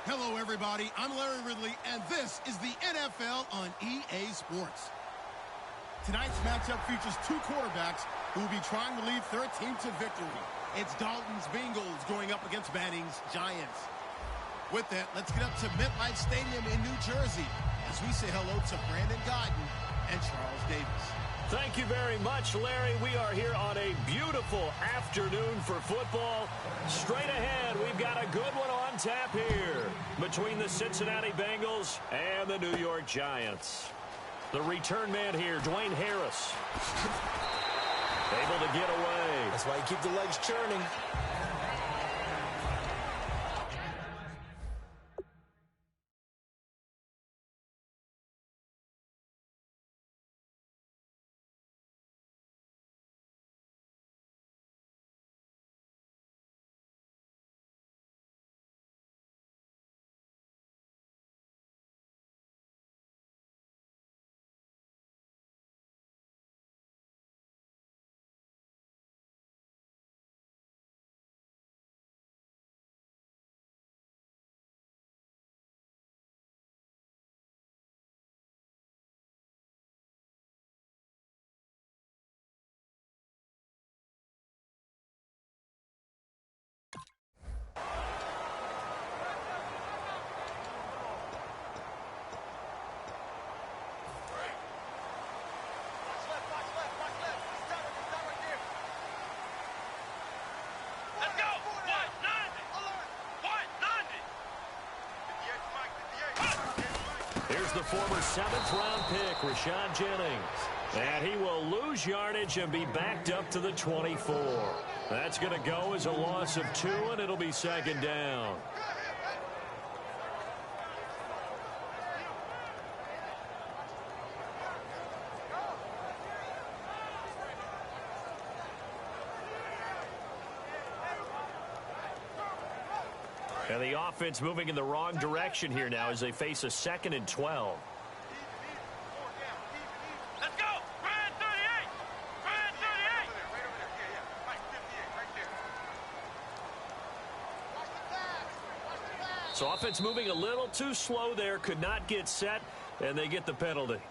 Hello, everybody. I'm Larry Ridley, and this is the NFL on EA Sports. Tonight's matchup features two quarterbacks who will be trying to lead their team to victory. It's Dalton's Bengals going up against Manning's Giants. With that, let's get up to MetLife Stadium in New Jersey as we say hello to Brandon Guyton and Charles Davis. Thank you very much, Larry. We are here on a beautiful afternoon for football. Straight ahead, we've got a good one on tap here between the Cincinnati Bengals and the New York Giants. The return man here, Dwayne Harris. Able to get away. That's why you keep the legs churning. Here's the former 7th-round pick, Rashad Jennings. And he will lose yardage and be backed up to the 24. That's going to go as a loss of 2, and it'll be second down. And the offense moving in the wrong direction here now as they face a 2nd and 12. Let's go! Ryan 38! Ryan 38! So offense moving a little too slow there, could not get set, and they get the penalty.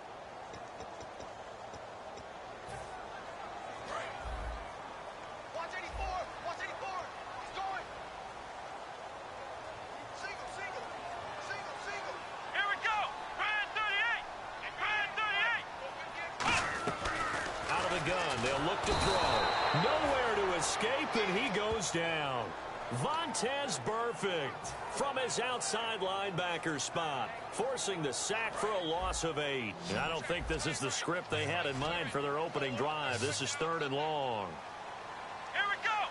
They'll look to throw. Nowhere to escape, and he goes down. Vontaze Burfict from his outside linebacker spot, forcing the sack for a loss of 8. I don't think this is the script they had in mind for their opening drive. This is 3rd and long. Here we go.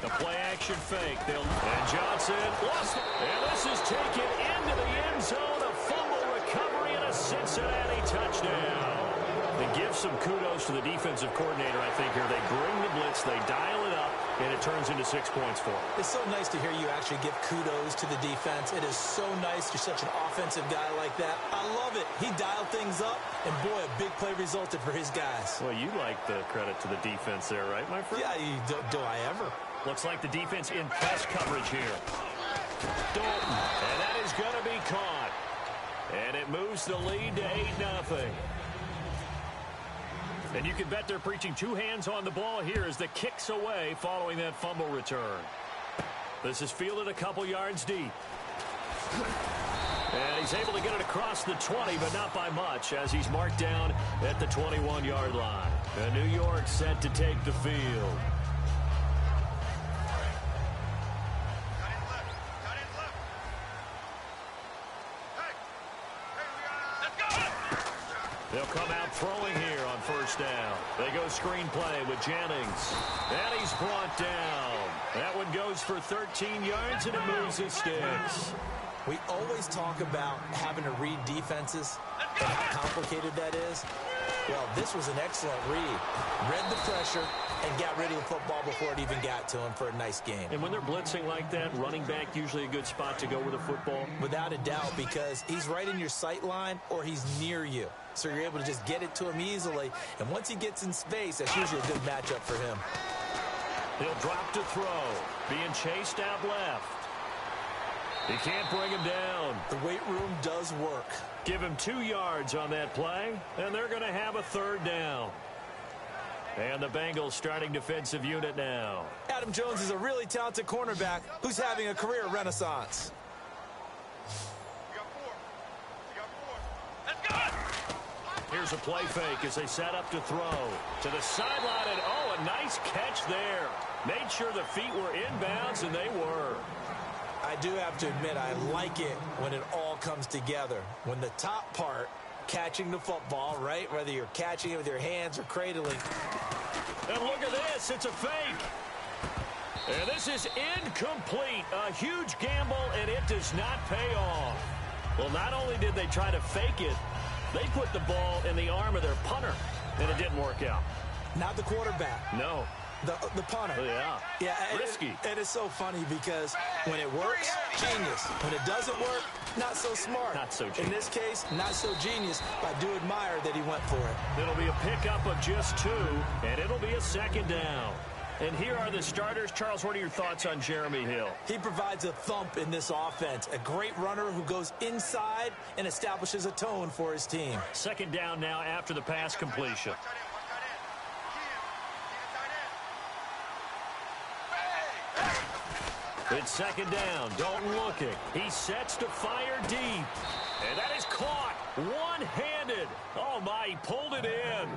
The play-action fake. And Johnson lost it. And this is taken into the end zone. A fumble recovery and a Cincinnati touchdown. They give some kudos to the defensive coordinator, I think, here. They bring the blitz, they dial it up, and it turns into 6 points for them. It's so nice to hear you actually give kudos to the defense. It is so nice you're such an offensive guy like that. I love it. He dialed things up, and boy, a big play resulted for his guys. Well, you like the credit to the defense there, right, my friend? Yeah, do I ever? Looks like the defense in press coverage here. Dalton, and that is going to be caught. And it moves the lead to 8-0. And you can bet they're preaching 2 hands on the ball here as the kick's away following that fumble return. This is fielded a couple yards deep. And he's able to get it across the 20, but not by much, as he's marked down at the 21-yard line. And New York set to take the field. They'll come out throwing here on 1st down. They go screen play with Jennings. And he's brought down. That one goes for 13 yards, and it moves his sticks. We always talk about having to read defenses and how complicated that is. Well, this was an excellent read. Read the pressure and got rid of the football before it even got to him for a nice game. And when they're blitzing like that, running back usually a good spot to go with a football? Without a doubt, because he's right in your sight line or he's near you. So you're able to just get it to him easily. And once he gets in space, that's usually a good matchup for him. He'll drop to throw. Being chased out left. He can't bring him down. The weight room does work. Give him 2 yards on that play, and they're going to have a third down. And the Bengals starting defensive unit now. Adam Jones is a really talented cornerback who's having a career renaissance. Here's a play fake as they set up to throw. To the sideline, and oh, a nice catch there. Made sure the feet were inbounds, and they were. I do have to admit, I like it when it all comes together. When the top part, catching the football, right? Whether you're catching it with your hands or cradling. And look at this. It's a fake. And this is incomplete. A huge gamble, and it does not pay off. Well, not only did they try to fake it, they put the ball in the arm of their punter, and it didn't work out. Not the quarterback. No. The punter. Yeah. Risky. And it's so funny because when it works, genius. When it doesn't work, not so smart. Not so genius. In this case, not so genius, but I do admire that he went for it. It'll be a pickup of just 2, and it'll be a second down. And here are the starters. Charles, what are your thoughts on Jeremy Hill? He provides a thump in this offense. A great runner who goes inside and establishes a tone for his team. Second down now after the pass completion. It's second down. Dalton looking. He sets to fire deep. And that is caught one-handed. Oh, my, he pulled it in.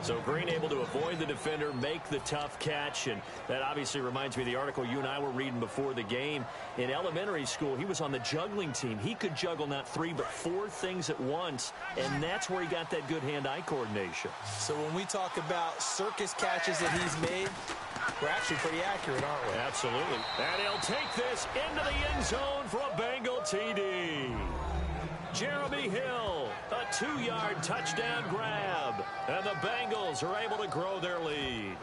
So Green able to avoid the defender, make the tough catch. And that obviously reminds me of the article you and I were reading before the game. In elementary school, he was on the juggling team. He could juggle not 3 but 4 things at once. And that's where he got that good hand-eye coordination. So when we talk about circus catches that he's made, we're actually pretty accurate, aren't we? Absolutely. And he'll take this into the end zone for a Bengal TD. Jeremy Hill, a 2-yard touchdown grab. And the Bengals are able to grow their lead.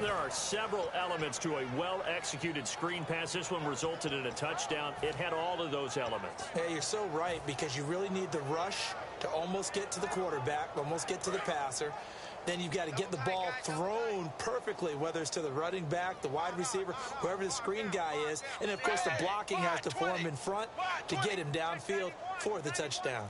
There are several elements to a well-executed screen pass. This one resulted in a touchdown. It had all of those elements. Hey, you're so right, because you really need the rush to almost get to the quarterback, almost get to the passer. Then you've got to get the ball thrown perfectly, whether it's to the running back, the wide receiver, whoever the screen guy is. And, of course, the blocking has to form in front to get him downfield for the touchdown.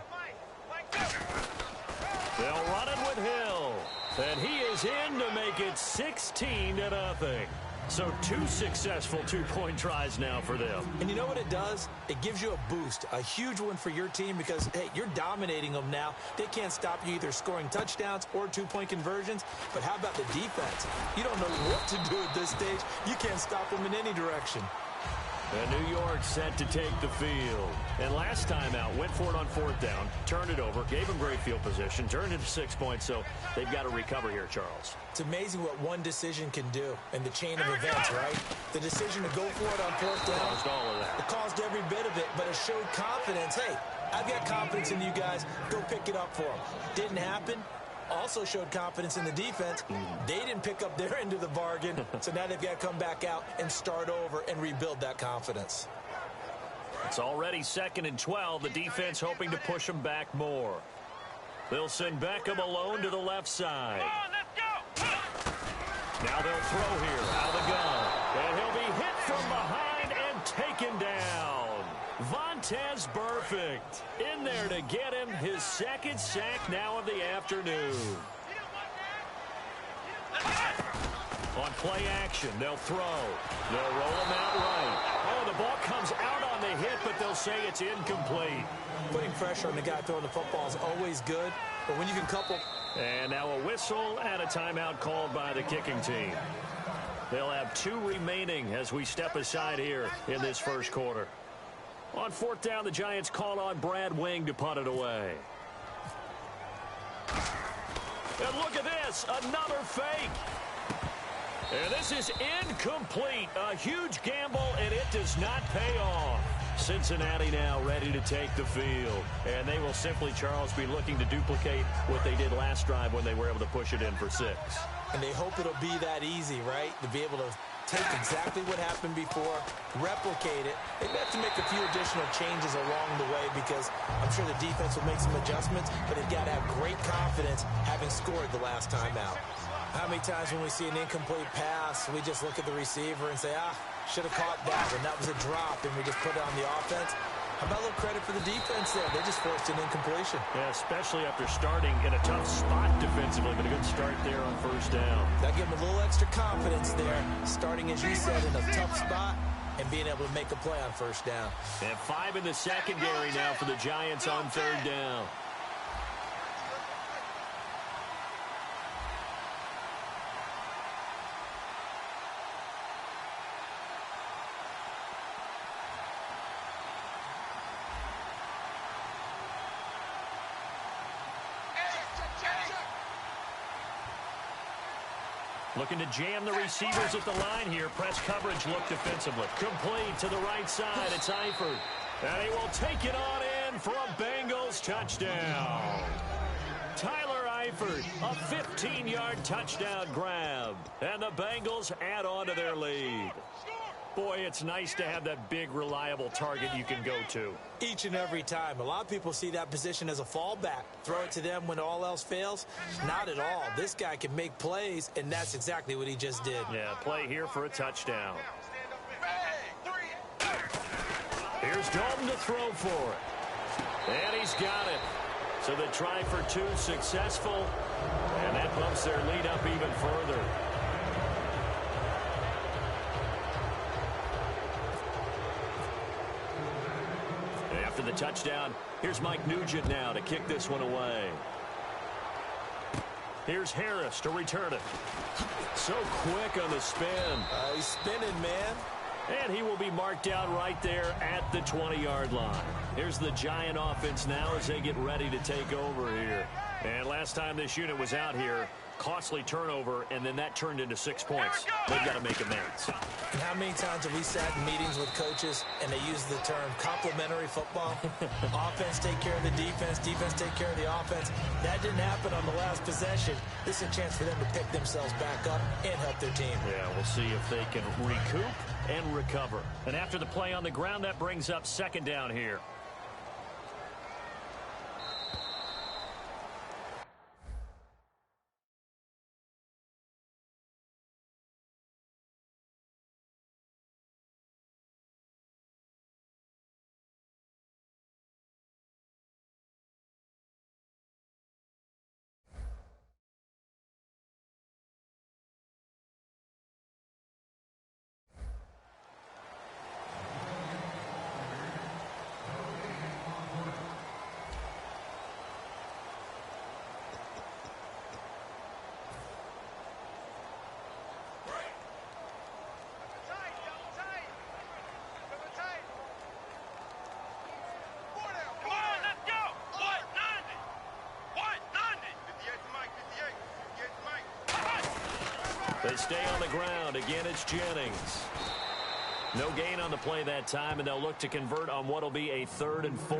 They'll run it with Hill. And he is in to make it 16-0. So 2 successful 2-point tries now for them. And you know what it does? It gives you a boost, a huge one for your team because, hey, you're dominating them now. They can't stop you either scoring touchdowns or 2-point conversions. But how about the defense? You don't know what to do at this stage. You can't stop them in any direction. And New York set to take the field. And last time out, went for it on 4th down, turned it over, gave them great field position, turned it to 6 points, so they've got to recover here, Charles. It's amazing what one decision can do in the chain of events, right? The decision to go for it on 4th down. Caused all of that. It caused every bit of it, but it showed confidence. Hey, I've got confidence in you guys. Go pick it up for them. Didn't happen. Also showed confidence in the defense. They didn't pick up their end of the bargain, so now they've got to come back out and start over and rebuild that confidence. It's already 2nd and 12. The defense hoping to push them back more. They'll send Beckham alone to the left side. Now they'll throw here out of the gun. And he'll be hit from behind and taken down. Vontaze Burfict in there to get him his 2nd sack now of the afternoon. On play action, they'll throw. They'll roll him out right. Oh, the ball comes out on the hit, but they'll say it's incomplete. Putting pressure on the guy throwing the football is always good, but when you can couple... And now a whistle and a timeout called by the kicking team. They'll have 2 remaining as we step aside here in this first quarter. On 4th down, the Giants call on Brad Wing to punt it away. And look at this, another fake. And this is incomplete. A huge gamble, and it does not pay off. Cincinnati now ready to take the field. And they will simply, Charles, be looking to duplicate what they did last drive when they were able to push it in for 6. And they hope it'll be that easy, right? To be able to take exactly what happened before, replicate it. They have to make a few additional changes along the way because I'm sure the defense will make some adjustments, but they've got to have great confidence having scored the last time out. How many times when we see an incomplete pass, we just look at the receiver and say, should have caught that, and that was a drop, and we just put it on the offense? How about a little credit for the defense there? They just forced an incompletion. Yeah, especially after starting in a tough spot defensively, but a good start there on first down. That gave them a little extra confidence there, starting, as you said, in a tough spot and being able to make a play on first down. And 5 in the secondary now for the Giants on third down. Looking to jam the receivers at the line here. Press coverage look defensively. Complete to the right side. It's Eifert. And he will take it on in for a Bengals touchdown. Tyler Eifert, a 15-yard touchdown grab. And the Bengals add on to their lead. Boy, it's nice to have that big, reliable target you can go to. Each and every time. A lot of people see that position as a fallback. Throw it to them when all else fails. Not at all. This guy can make plays, and that's exactly what he just did. Yeah, play here for a touchdown. Here's Dalton to throw for it. And he's got it. So the try for 2 successful. And that bumps their lead up even further. After the touchdown, here's Mike Nugent now to kick this one away. Here's Harris to return it. So quick on the spin. He's spinning, man. And he will be marked down right there at the 20-yard line. Here's the Giant offense now as they get ready to take over here. And last time this unit was out here, costly turnover, and then that turned into 6 points. They've got to make amends. And how many times have we sat in meetings with coaches and they use the term complementary football? Offense take care of the defense, defense take care of the offense. That didn't happen on the last possession. This is a chance for them to pick themselves back up and help their team. Yeah, we'll see if they can recoup and recover. And after the play on the ground, that brings up second down here. They stay on the ground. Again, it's Jennings. No gain on the play that time, and they'll look to convert on what will be a 3rd and 4.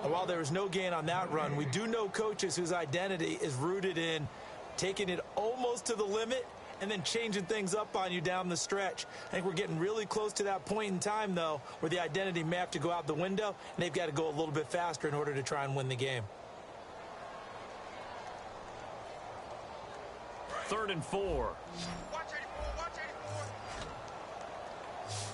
While there was no gain on that run, we do know coaches whose identity is rooted in taking it almost to the limit and then changing things up on you down the stretch. I think we're getting really close to that point in time, though, where the identity may have to go out the window, and they've got to go a little bit faster in order to try and win the game. 3rd and 4.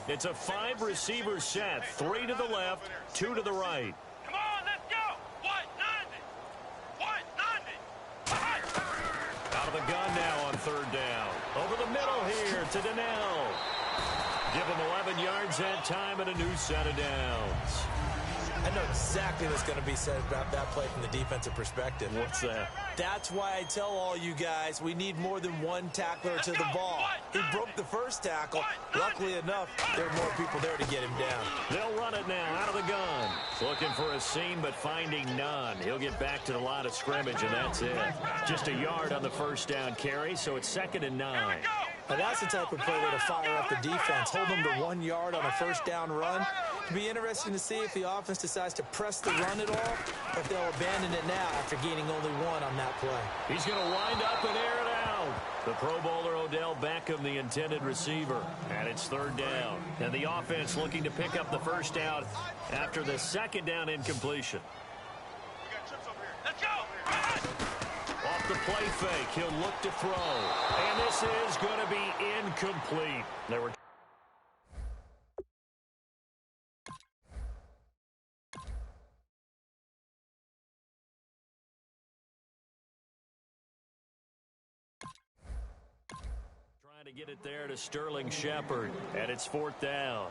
It's a 5-receiver set. 3 to the left, 2 to the right. Come on, let's go. 190. 190. Out of the gun now on 3rd down. Over the middle here to Donnell. Give him 11 yards that time and a new set of downs. I know exactly what's going to be said about that play from the defensive perspective. What's that? That's why I tell all you guys we need more than one tackler to the ball. He broke the first tackle. Luckily enough, there are more people there to get him down. They'll run it now out of the gun. Looking for a seam, but finding none. He'll get back to the line of scrimmage, and that's it. Just a yard on the first down carry, so it's 2nd and 9. Now that's the type of play that'll fire up the defense. Hold them to 1 yard on a first down run. It'll be interesting to see if the offense decides to press the run at all, or if they'll abandon it now after gaining only 1 on that play. He's going to wind up and air it out. The Pro Bowler Odell Beckham, the intended receiver. And it's 3rd down. And the offense looking to pick up the first down after the 2nd down incompletion. Let's go. Off the play fake. He'll look to throw. And this is going to be incomplete. They were trying to get it there to Sterling Shepard. And it's 4th down.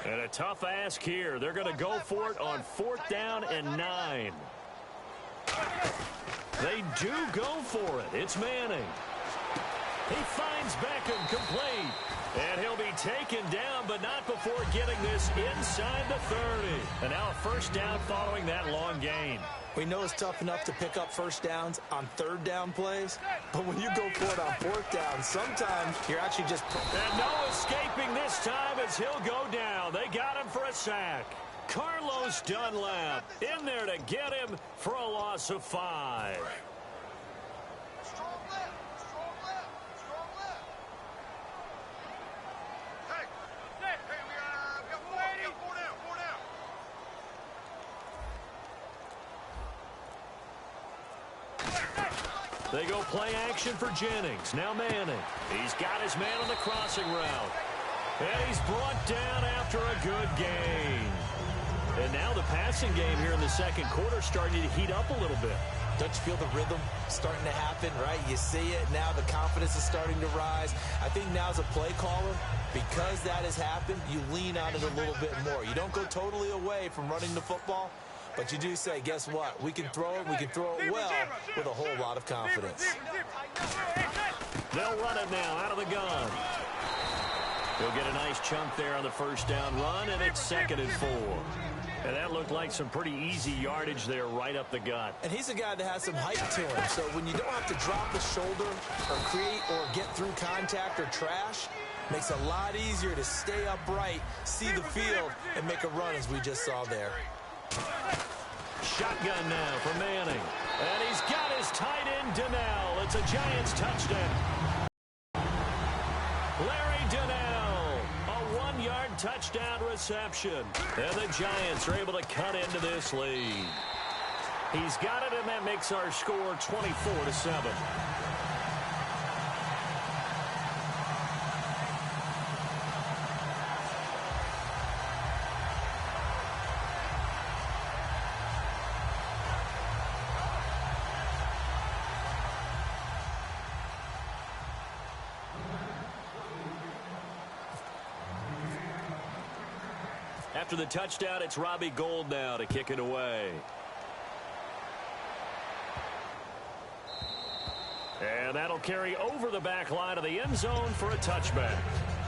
And a tough ask here. They're going to go for it on 4th down and 9. They do go for it. It's Manning. He finds Beckham complete. And he'll be taken down, but not before getting this inside the 30. And now a 1st down following that long gain. We know it's tough enough to pick up 1st downs on 3rd down plays, but when you go for it on 4th down, sometimes you're actually just... And no escaping this time as he'll go down. They got him for a sack. Carlos Dunlap in there to get him for a loss of 5. Strong left. Strong left. Strong left. Hey, we got 4 down. 4 down. They go play action for Jennings. Now Manning. He's got his man on the crossing route. And he's brought down after a good gain. And now the passing game here in the 2nd quarter starting to heat up a little bit. Don't you feel the rhythm starting to happen, right? You see it now. The confidence is starting to rise. I think now as a play caller, because that has happened, you lean on it a little bit more. You don't go totally away from running the football, but you do say, guess what? We can throw it. We can throw it well with a whole lot of confidence. They'll run it now out of the gun. He'll get a nice chunk there on the 1st down run, and it's 2nd and 4. And that looked like some pretty easy yardage there right up the gut. And he's a guy that has some height to him, so when you don't have to drop a shoulder or create or get through contact or trash, makes it a lot easier to stay upright, see the field, and make a run as we just saw there. Shotgun now for Manning. And he's got his tight end, Donnell. It's a Giants touchdown. Larry Donnell, a 1-yard touchdown reception. And the Giants are able to cut into this lead. He's got it, and that makes our score 24-7. After the touchdown, it's Robbie Gould now to kick it away. And that'll carry over the back line of the end zone for a touchback.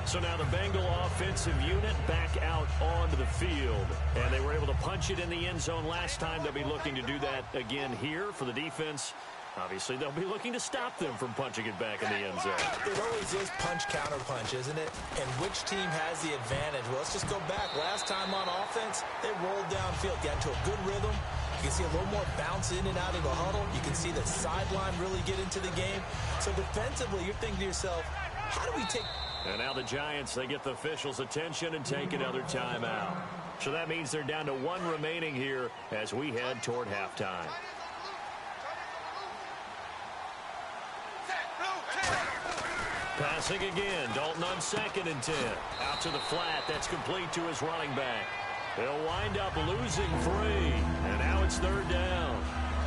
So now the Bengal offensive unit back out onto the field. And they were able to punch it in the end zone last time. They'll be looking to do that again here for the defense. Obviously, they'll be looking to stop them from punching it back in the end zone. It always is punch-counter-punch, isn't it? And which team has the advantage? Well, let's just go back. Last time on offense, they rolled downfield, got into a good rhythm. You can see a little more bounce in and out of the huddle. You can see the sideline really get into the game. So defensively, you're thinking to yourself, how do we take... And now the Giants, they get the officials' attention and take another timeout. So that means they're down to 1 remaining here as we head toward halftime. Passing again, Dalton on 2nd and 10. Out to the flat, that's complete to his running back. They'll wind up losing 3, and now it's 3rd down.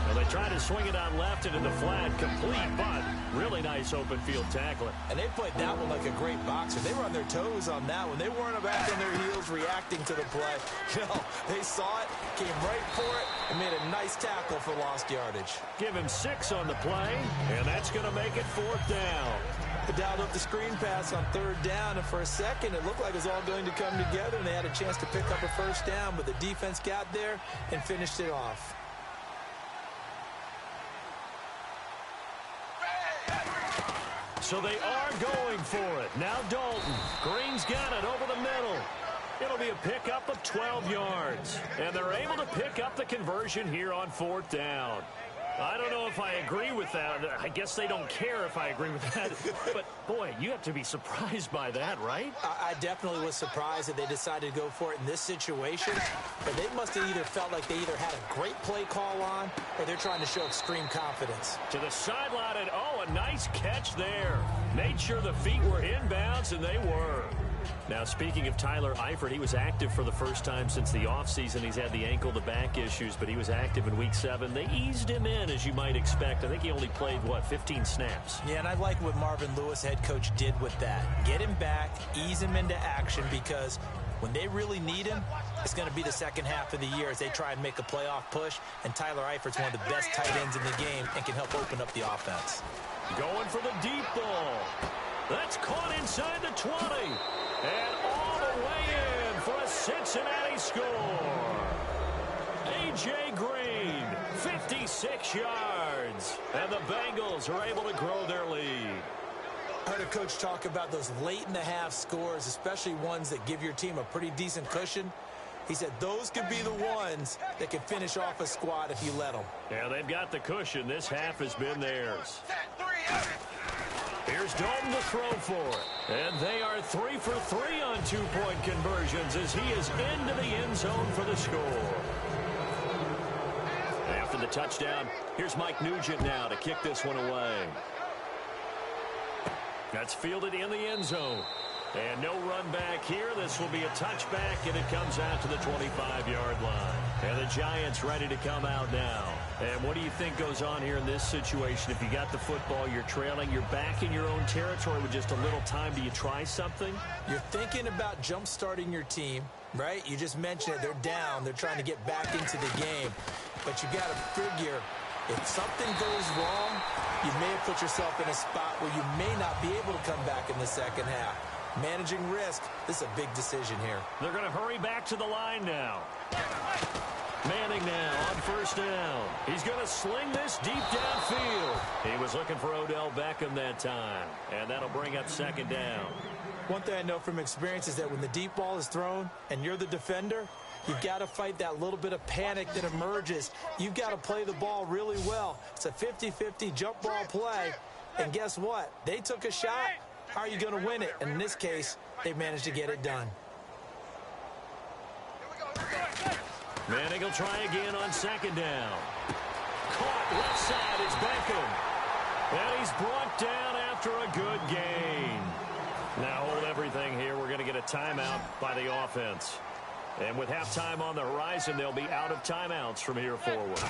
Well, they try to swing it on left into the flat, complete, but really nice open field tackling. And they played that one like a great boxer. They were on their toes on that one. They weren't back on their heels reacting to the play. No, they saw it, came right for it, and made a nice tackle for lost yardage. Give him 6 on the play, and that's going to make it 4th down. They dialed up the screen pass on 3rd down, and for a second it looked like it was all going to come together, and they had a chance to pick up a 1st down, but the defense got there and finished it off. So they are going for it. Now Dalton. Green's got it over the middle. It'll be a pickup of 12 yards. And they're able to pick up the conversion here on 4th down. I don't know if I agree with that. I guess they don't care if I agree with that. But, boy, you have to be surprised by that, right? I definitely was surprised that they decided to go for it in this situation. But they must have either felt like they either had a great play call on or they're trying to show extreme confidence. To the sideline, and oh, a nice catch there. Made sure the feet were inbounds, and they were. Now, speaking of Tyler Eifert, he was active for the first time since the offseason. He's had the ankle-to-back issues, but he was active in Week 7. They eased him in, as you might expect. I think he only played, 15 snaps? Yeah, and I like what Marvin Lewis, head coach, did with that. Get him back, ease him into action, because when they really need him, it's going to be the second half of the year as they try and make a playoff push, and Tyler Eifert's one of the best tight ends in the game and can help open up the offense. Going for the deep ball. That's caught inside the 20. And all the way in for a Cincinnati score. A.J. Green, 56 yards. And the Bengals are able to grow their lead. I heard a coach talk about those late-in-the-half scores, especially ones that give your team a pretty decent cushion. He said those could be the ones that can finish off a squad if you let them. Yeah, they've got the cushion. This half has been theirs. Here's Dalton to throw for it. And they are 3 for 3 on two-point conversions as he is into the end zone for the score. After the touchdown, here's Mike Nugent now to kick this one away. That's fielded in the end zone. And no run back here. This will be a touchback, and it comes out to the 25-yard line. And the Giants ready to come out now. And what do you think goes on here in this situation? If you got the football, you're trailing, you're back in your own territory with just a little time. Do you try something? You're thinking about jump-starting your team, right? You just mentioned it. They're down. They're trying to get back into the game. But you got to figure, if something goes wrong, you may have put yourself in a spot where you may not be able to come back in the second half. Managing risk, this is a big decision here. They're going to hurry back to the line now. Manning now on first down. He's going to sling this deep downfield. He was looking for Odell Beckham that time, and that'll bring up second down. One thing I know from experience is that when the deep ball is thrown and you're the defender, you've got to fight that little bit of panic that emerges. You've got to play the ball really well. It's a 50-50 jump ball play, and guess what? They took a shot. How are you going to win it? And in this case, they managed to get it done. Manning will try again on second down. Caught left side. It's Beckham. And he's brought down after a good gain. Now hold everything here. We're going to get a timeout by the offense. And with halftime on the horizon, they'll be out of timeouts from here forward.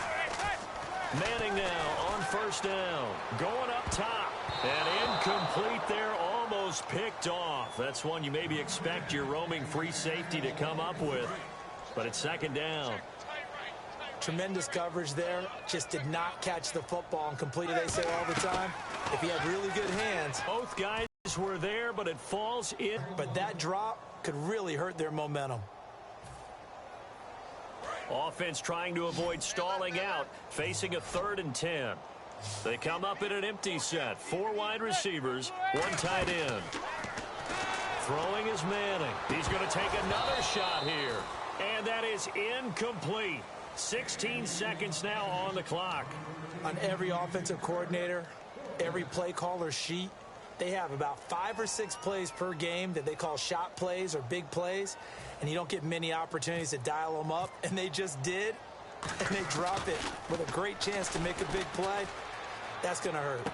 Manning now on first down. Going up top. And incomplete there, almost picked off. That's one you maybe expect your roaming free safety to come up with. But it's second down. Tremendous coverage there. Just did not catch the football and complete it, they say all the time. If he had really good hands. Both guys were there, but it falls in. But that drop could really hurt their momentum. Offense trying to avoid stalling out, facing a 3rd and 10. They come up in an empty set. 4 wide receivers, 1 tight end. Throwing is Manning. He's going to take another shot here. And that is incomplete. 16 seconds now on the clock. On every offensive coordinator, every play caller sheet, they have about 5 or 6 plays per game that they call shot plays or big plays. And you don't get many opportunities to dial them up. And they just did. And they drop it with a great chance to make a big play. That's going to hurt.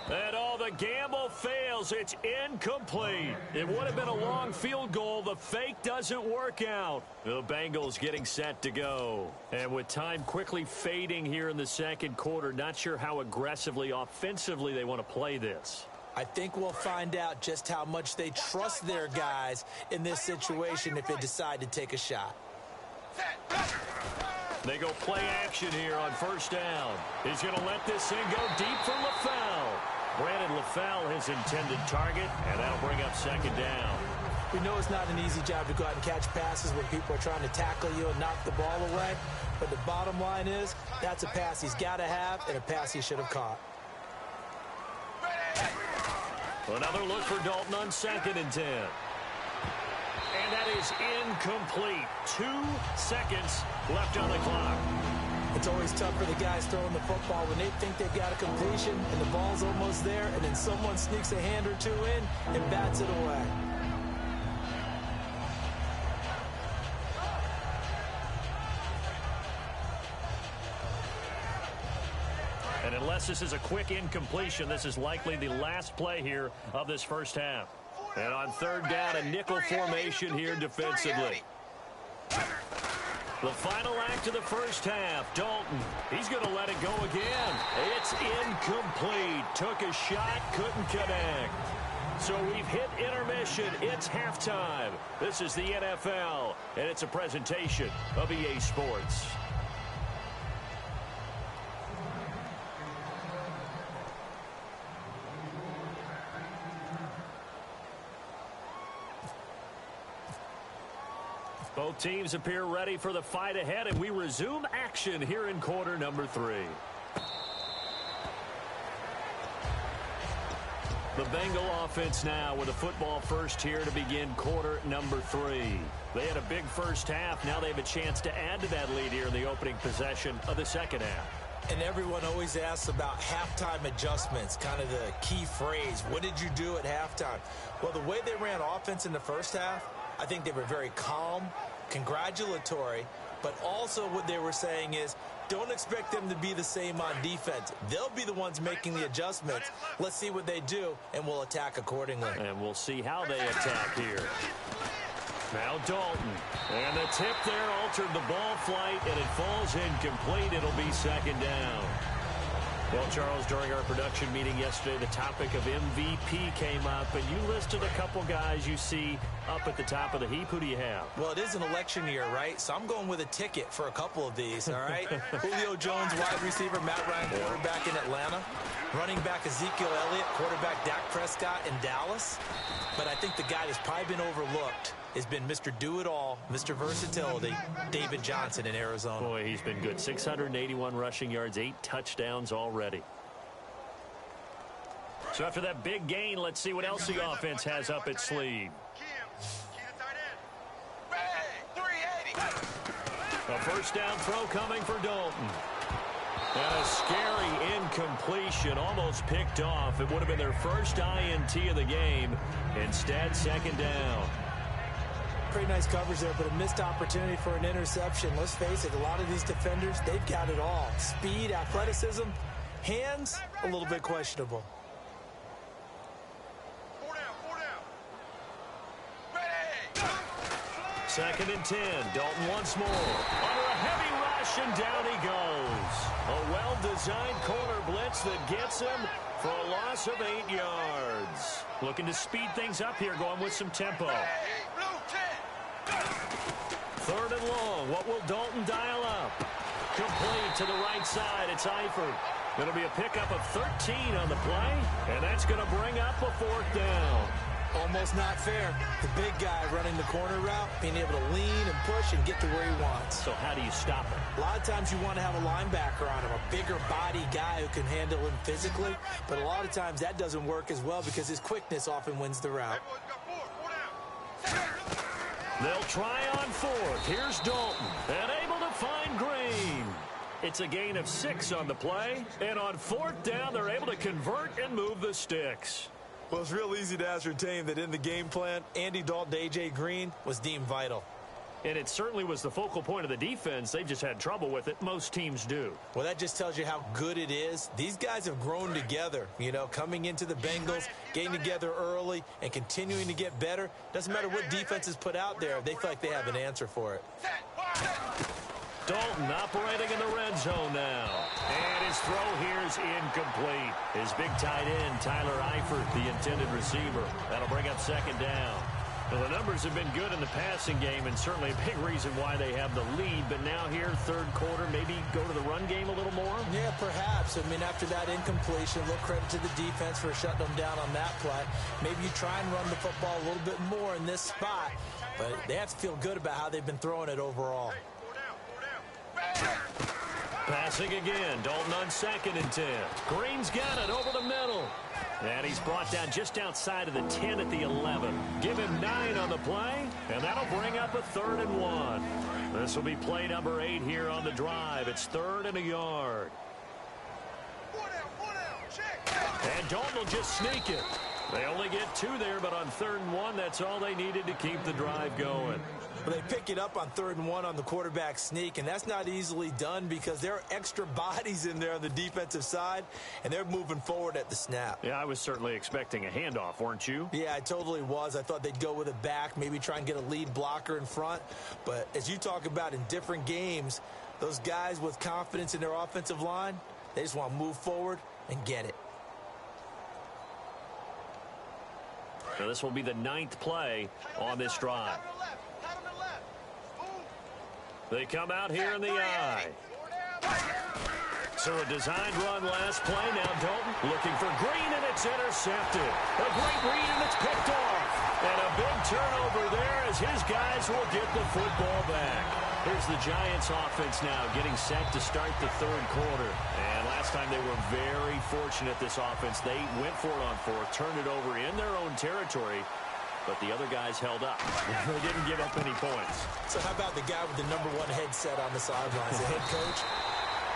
And all the gamble fails. It's incomplete. It would have been a long field goal. The fake doesn't work out. The Bengals getting set to go. And with time quickly fading here in the second quarter, not sure how aggressively, offensively they want to play this. I think we'll find out just how much they trust their guys in this situation if they decide to take a shot. They go play action here on first down. He's going to let this thing go deep for LaFell. Brandon LaFell, his intended target, and that'll bring up second down. We know it's not an easy job to go out and catch passes when people are trying to tackle you and knock the ball away. But the bottom line is that's a pass he's got to have and a pass he should have caught. Another look for Dalton on 2nd and 10. And that is incomplete. 2 seconds left on the clock. And It's always tough for the guys throwing the football when they think they've got a completion and the ball's almost there, and then someone sneaks a hand or two in and bats it away. And unless this is a quick incompletion, this is likely the last play here of this first half. And on third down, a nickel formation here defensively. The final act of the first half, Dalton. He's going to let it go again. It's incomplete. Took a shot, couldn't connect. So we've hit intermission. It's halftime. This is the NFL, and it's a presentation of EA Sports. Both teams appear ready for the fight ahead, and we resume action here in quarter number 3. The Bengal offense now with a football first here to begin quarter number 3. They had a big first half. Now they have a chance to add to that lead here in the opening possession of the second half. And everyone always asks about halftime adjustments, kind of the key phrase. What did you do at halftime? Well, the way they ran offense in the first half, I think they were very calm, congratulatory, but also what they were saying is don't expect them to be the same on defense. They'll be the ones making the adjustments. Let's see what they do, and we'll attack accordingly. And we'll see how they attack here. Now Dalton. And the tip there altered the ball flight, and it falls incomplete. It'll be second down. Well, Charles, during our production meeting yesterday, the topic of MVP came up, and you listed a couple guys you see up at the top of the heap. Who do you have? Well, it is an election year, right? So I'm going with a ticket for a couple of these, all right? Julio Jones, wide receiver, Matt Ryan, quarterback in Atlanta. Running back Ezekiel Elliott, quarterback Dak Prescott in Dallas. But I think the guy that's probably been overlooked has been Mr. Do-It-All, Mr. Versatility, David Johnson in Arizona. Boy, he's been good. 681 rushing yards, 8 touchdowns already. So after that big gain, let's see what else the offense has up its sleeve. A first down throw coming for Dalton. And a scary incompletion, almost picked off. It would have been their first INT of the game. Instead, second down. Pretty nice coverage there, but a missed opportunity for an interception. Let's face it, a lot of these defenders, they've got it all. Speed, athleticism, hands, a little bit questionable. Second and 10. Dalton once more. Under a heavy rush, and down he goes. A well-designed corner blitz that gets him for a loss of 8 yards. Looking to speed things up here, going with some tempo. Third and long. What will Dalton dial up? Complete to the right side. It's Eifert. It'll be a pickup of 13 on the play, and that's going to bring up a fourth down. Almost not fair. The big guy running the corner route, being able to lean and push and get to where he wants. So how do you stop him? A lot of times you want to have a linebacker on him, a bigger body guy who can handle him physically. But a lot of times that doesn't work as well because his quickness often wins the route. They'll try on fourth. Here's Dalton, and able to find Green. It's a gain of 6 on the play, and on fourth down, they're able to convert and move the sticks. Well, it's real easy to ascertain that in the game plan, Andy Dalton to A.J. Green was deemed vital. And it certainly was the focal point of the defense. They just had trouble with it. Most teams do. Well, that just tells you how good it is. These guys have grown together, you know, coming into the Bengals, getting together early, and continuing to get better. Doesn't matter what defenses put out there. They feel like they have an answer for it. Dalton operating in the red zone now. And his throw here is incomplete. His big tight end, Tyler Eifert, the intended receiver. That'll bring up second down. Well, the numbers have been good in the passing game, and certainly a big reason why they have the lead. But now here, third quarter, maybe go to the run game a little more? Yeah, perhaps. I mean, after that incompletion, a little credit to the defense for shutting them down on that play. Maybe you try and run the football a little bit more in this spot. But they have to feel good about how they've been throwing it overall. Passing again. Dalton on second and 10. Green's got it over the middle. And he's brought down just outside of the 10 at the 11. Give him 9 on the play, and that'll bring up a 3rd and 1. This will be play number 8 here on the drive. It's 3rd and a yard. And Dalton will just sneak it. They only get 2 there, but on 3rd and 1, that's all they needed to keep the drive going. Well, they pick it up on 3rd and 1 on the quarterback sneak, and that's not easily done because there are extra bodies in there on the defensive side, and they're moving forward at the snap. Yeah, I was certainly expecting a handoff, weren't you? Yeah, I totally was. I thought they'd go with it back, maybe try and get a lead blocker in front. But as you talk about in different games, those guys with confidence in their offensive line, they just want to move forward and get it. So this will be the 9th play on this drive. They come out here in the I. So a designed run last play. Now Dalton looking for Green, and it's intercepted. A great read, and it's picked off. And a big turnover there as his guys will get the football back. Here's the Giants offense now getting set to start the 3rd quarter. And last time they were very fortunate, this offense. They went for it on 4th, turned it over in their own territory, but the other guys held up. They didn't give up any points. So how about the guy with the #1 headset on the sidelines, the head coach?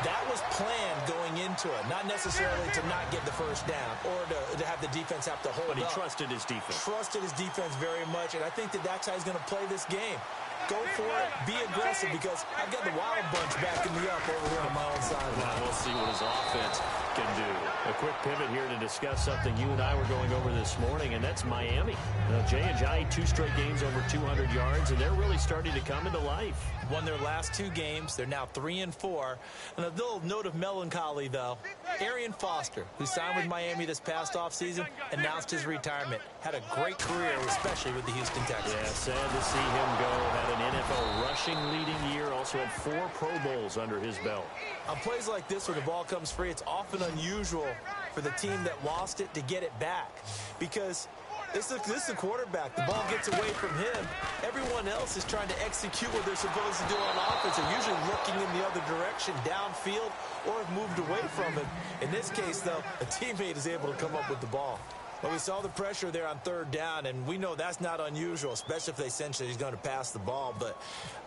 That was planned going into it, not necessarily to not get the first down or to have the defense have to hold up. But he trusted his defense. Trusted his defense very much, and I think that's how he's going to play this game. Go for it, be aggressive, because I've got the Wild Bunch backing me up over here on my own sideline. Now we'll see what his offense can do. A quick pivot here to discuss something you and I were going over this morning, and that's Miami. Now, Jay Ajayi, 2 straight games over 200 yards, and they're really starting to come into life. Won their last 2 games. They're now 3-4. And a little note of melancholy, though. Arian Foster, who signed with Miami this past offseason, announced his retirement. Had a great career, especially with the Houston Texans. Yeah, sad to see him go. Had an NFL rushing leading year. Also had 4 Pro Bowls under his belt. On plays like this where the ball comes free, it's often unusual for the team that lost it to get it back. Because this is the quarterback. The ball gets away from him. Everyone else is trying to execute what they're supposed to do on offense. They're usually looking in the other direction, downfield, or have moved away from him. In this case, though, a teammate is able to come up with the ball. Well, we saw the pressure there on 3rd down, and we know that's not unusual, especially if they sense that he's going to pass the ball. But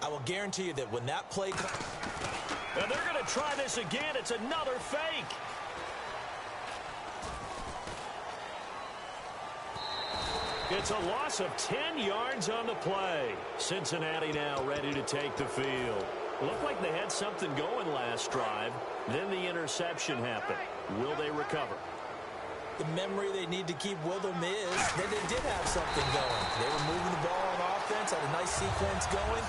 I will guarantee you that when that play comes... And they're going to try this again. It's another fake. It's a loss of 10 yards on the play. Cincinnati now ready to take the field. Looked like they had something going last drive. Then the interception happened. Will they recover? The memory they need to keep with them is that they did have something going. They were moving the ball on offense, had a nice sequence going.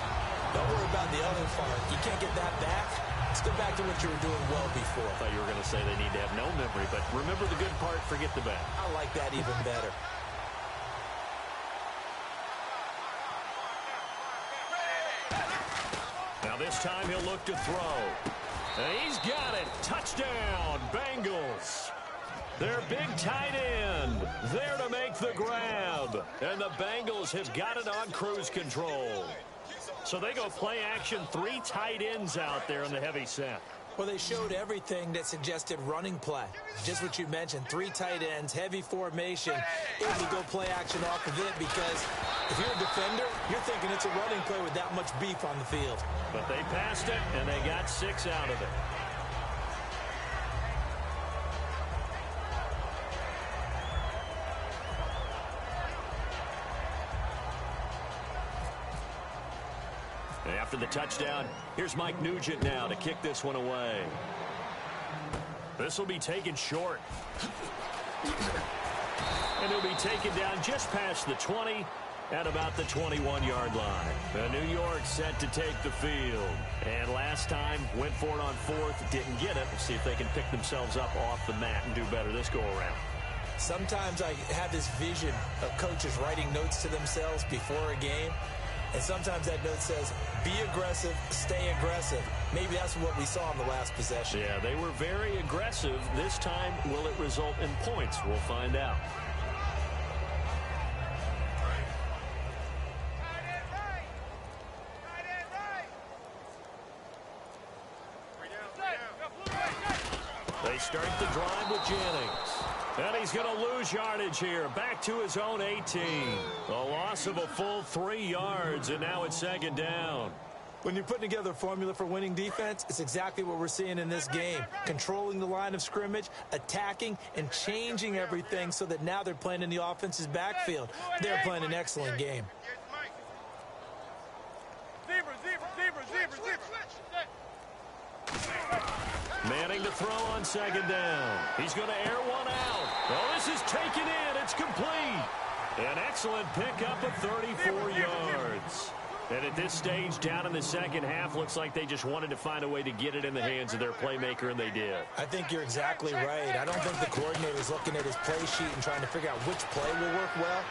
Don't worry about the other part. You can't get that back. Let's go back to what you were doing well before. I thought you were going to say they need to have no memory, but remember the good part, forget the bad. I like that even better. Now this time he'll look to throw. And he's got it. Touchdown, Bengals. Their big tight end there to make the grab. And the Bengals have got it on cruise control. So they go play action, 3 tight ends out there in the heavy set. Well, they showed everything that suggested running play. Just what you mentioned, 3 tight ends, heavy formation, able to go play action off of it because if you're a defender, you're thinking it's a running play with that much beef on the field. But they passed it, and they got 6 out of it. After the touchdown, here's Mike Nugent now to kick this one away. This will be taken short. And he'll be taken down just past the 20 at about the 21-yard line. New York set to take the field. And last time, went for it on 4th, didn't get it. We'll see if they can pick themselves up off the mat and do better this go-around. Sometimes I have this vision of coaches writing notes to themselves before a game. And sometimes that note says, be aggressive, stay aggressive. Maybe that's what we saw in the last possession. Yeah, they were very aggressive. This time, will it result in points? We'll find out. They start the drive with Jennings. And he's going to lose yardage here. Back to his own 18. A loss of a full 3 yards, and now it's second down. When you're putting together a formula for winning defense, it's exactly what we're seeing in this game. Controlling the line of scrimmage, attacking, and changing everything so that now they're playing in the offense's backfield. They're playing an excellent game. Manning to throw on second down. He's going to air one out. Oh, this is taken in. It's complete. An excellent pickup of 34 yards. And at this stage, down in the second half, looks like they just wanted to find a way to get it in the hands of their playmaker, and they did. I think you're exactly right. I don't think the coordinator's looking at his play sheet and trying to figure out which play will work well.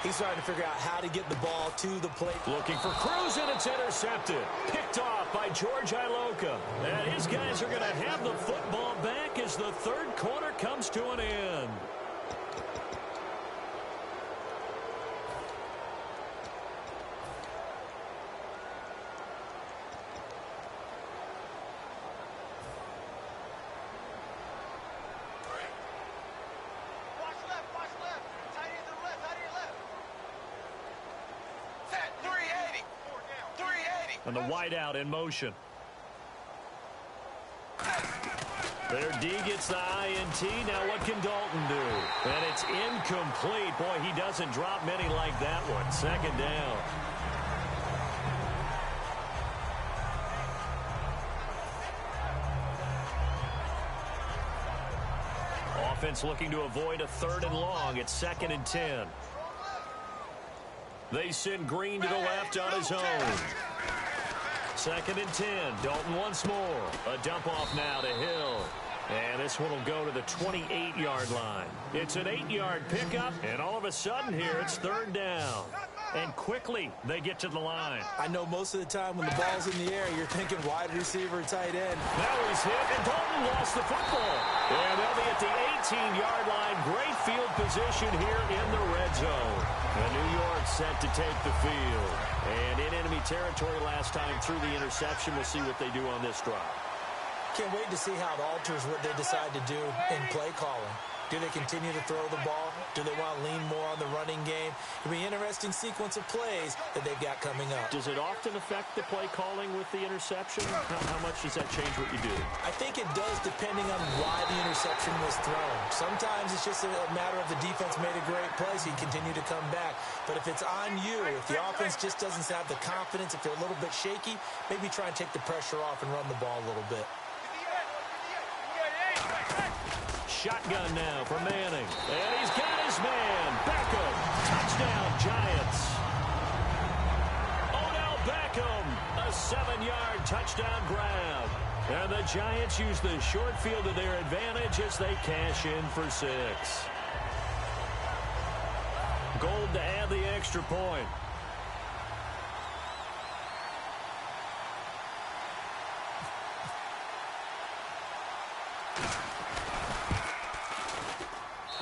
He's trying to figure out how to get the ball to the plate. Looking for Cruz, and it's intercepted. Picked off by George Iloka. And his guys are going to have the football back as the third quarter comes to an end. And the wideout in motion. Their D gets the INT. Now what can Dalton do? And it's incomplete. Boy, he doesn't drop many like that one. Second down. Offense looking to avoid a 3rd and long. It's 2nd and 10. They send Green to the left on his own. 2nd and 10. Dalton once more. A dump off now to Hill. And this one will go to the 28-yard line. It's an 8-yard pickup, and all of a sudden here it's 3rd down. And quickly they get to the line. I know most of the time when the ball's in the air, you're thinking wide receiver, tight end. Now he's hit, and Dalton lost the football. And they'll be at the 18-yard line. Great field position here in the red zone. And New York set to take the field. And in enemy territory last time through the interception. We'll see what they do on this drive. Can't wait to see how it alters what they decide to do in play calling. Do they continue to throw the ball? Do they want to lean more on the running game? It'll be an interesting sequence of plays that they've got coming up. Does it often affect the play calling with the interception? How much does that change what you do? I think it does depending on why the interception was thrown. Sometimes it's just a matter of the defense made a great play, so you continue to come back. But if it's on you, if the offense just doesn't have the confidence, if they're a little bit shaky, maybe try and take the pressure off and run the ball a little bit. Shotgun now for Manning. And he's got his man. Beckham. Touchdown, Giants. Odell Beckham. A 7-yard touchdown grab. And the Giants use the short field to their advantage as they cash in for 6. Gold to add the extra point.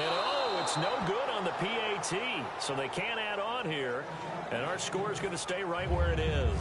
And oh, it's no good on the PAT, so they can't add on here. And our score is going to stay right where it is.